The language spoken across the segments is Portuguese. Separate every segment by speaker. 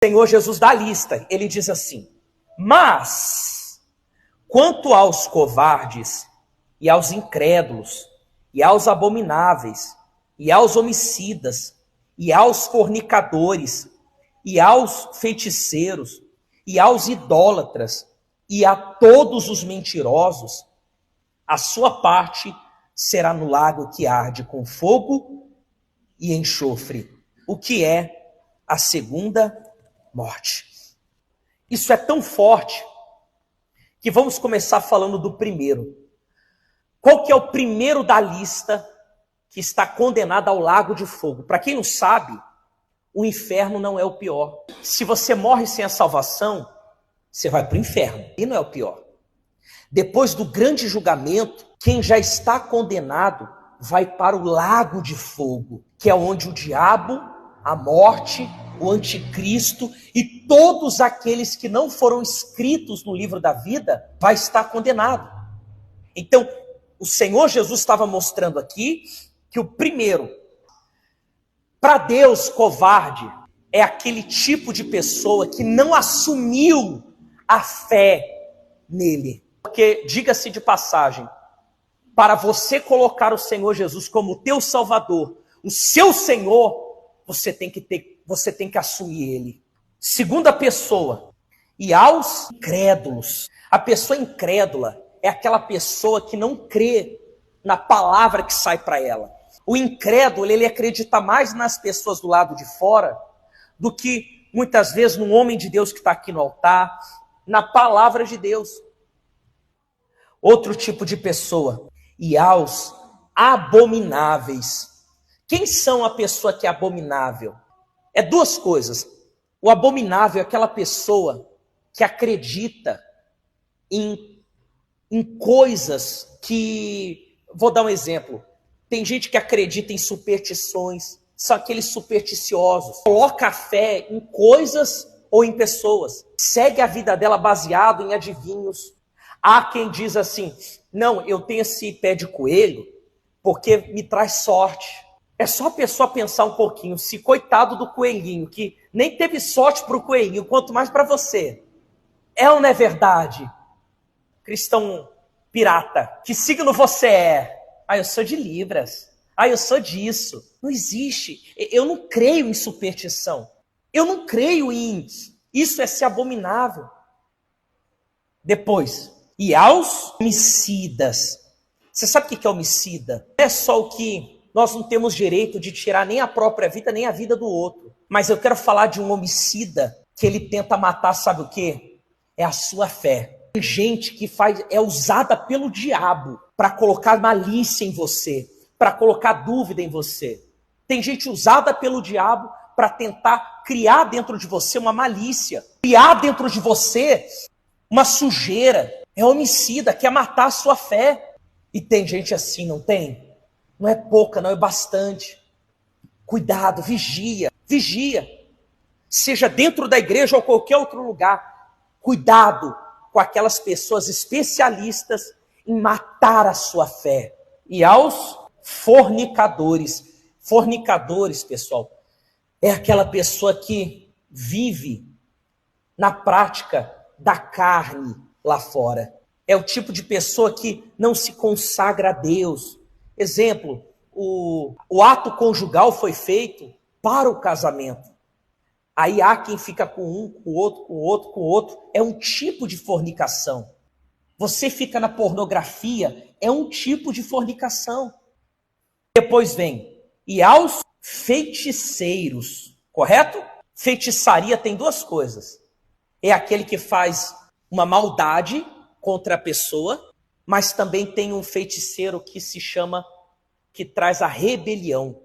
Speaker 1: O Senhor Jesus dá a lista, ele diz assim: mas, quanto aos covardes, e aos incrédulos, e aos abomináveis, e aos homicidas, e aos fornicadores, e aos feiticeiros, e aos idólatras, e a todos os mentirosos, a sua parte será no lago que arde com fogo e enxofre, o que é a segunda morte. Isso é tão forte que vamos começar falando do primeiro. Qual que é o primeiro da lista que está condenado ao lago de fogo? Para quem não sabe, o inferno não é o pior. Se você morre sem a salvação, você vai para o inferno, e não é o pior. Depois do grande julgamento, quem já está condenado vai para o lago de fogo, que é onde o diabo, a morte, o anticristo e todos aqueles que não foram escritos no livro da vida vai estar condenado. Então, o Senhor Jesus estava mostrando aqui que o primeiro, para Deus, covarde é aquele tipo de pessoa que não assumiu a fé nele. Porque, diga-se de passagem, para você colocar o Senhor Jesus como teu Salvador, o seu Senhor, você tem que assumir ele. Segunda pessoa, e aos incrédulos. A pessoa incrédula é aquela pessoa que não crê na palavra que sai para ela. O incrédulo, ele acredita mais nas pessoas do lado de fora do que muitas vezes no homem de Deus que está aqui no altar, na palavra de Deus. Outro tipo de pessoa, e aos abomináveis. Quem são a pessoa que é abominável? É duas coisas. O abominável é aquela pessoa que acredita em coisas que... Vou dar um exemplo. Tem gente que acredita em superstições, são aqueles supersticiosos. Coloca a fé em coisas ou em pessoas. Segue a vida dela baseado em adivinhos. Há quem diz assim, não, eu tenho esse pé de coelho porque me traz sorte. É só a pessoa pensar um pouquinho, se coitado do coelhinho, que nem teve sorte para o coelhinho, quanto mais para você. É ou não é verdade? Cristão pirata, que signo você é? Ah, eu sou de Libras. Ah, eu sou disso. Não existe. Eu não creio em superstição. Eu não creio em... Isso é ser abominável. Depois, e aos homicidas. Você sabe o que é homicida? Não é só o que nós não temos direito de tirar nem a própria vida, nem a vida do outro. Mas eu quero falar de um homicida que ele tenta matar, sabe o quê? É a sua fé. Tem gente que é usada pelo diabo para colocar malícia em você, para colocar dúvida em você. Tem gente usada pelo diabo para tentar criar dentro de você uma malícia, criar dentro de você uma sujeira. É homicida, quer matar a sua fé. E tem gente assim, não tem? Não é pouca, não é bastante. Cuidado, vigia, vigia. Seja dentro da igreja ou qualquer outro lugar. Cuidado com aquelas pessoas especialistas em matar a sua fé. E aos fornicadores. Fornicadores, pessoal, é aquela pessoa que vive na prática da carne lá fora. É o tipo de pessoa que não se consagra a Deus. Exemplo, o ato conjugal foi feito para o casamento. Aí há quem fica com um, com o outro, com o outro, com o outro. É um tipo de fornicação. Você fica na pornografia, é um tipo de fornicação. Depois vem, e aos feiticeiros, correto? Feitiçaria tem duas coisas. É aquele que faz uma maldade contra a pessoa, mas também tem um feiticeiro que se chama, que traz a rebelião.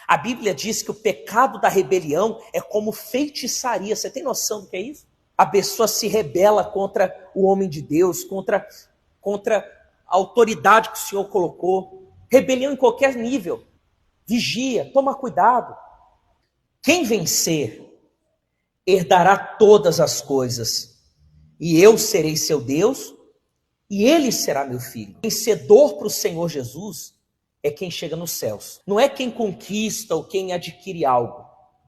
Speaker 1: A Bíblia diz que o pecado da rebelião é como feitiçaria. Você tem noção do que é isso? A pessoa se rebela contra o homem de Deus, contra a autoridade que o Senhor colocou. Rebelião em qualquer nível. Vigia, toma cuidado. Quem vencer, herdará todas as coisas. E eu serei seu Deus, e ele será meu filho. Vencedor para o Senhor Jesus é quem chega nos céus. Não é quem conquista ou quem adquire algo.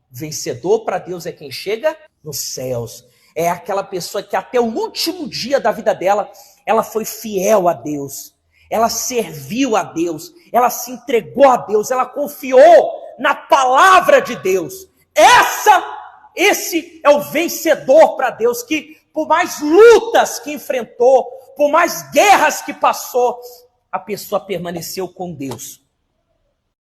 Speaker 1: Vencedor para Deus é quem chega nos céus. É aquela pessoa que até o último dia da vida dela, ela foi fiel a Deus. Ela serviu a Deus. Ela se entregou a Deus. Ela confiou na palavra de Deus. Esse é o vencedor para Deus, que por mais lutas que enfrentou, por mais guerras que passou, a pessoa permaneceu com Deus.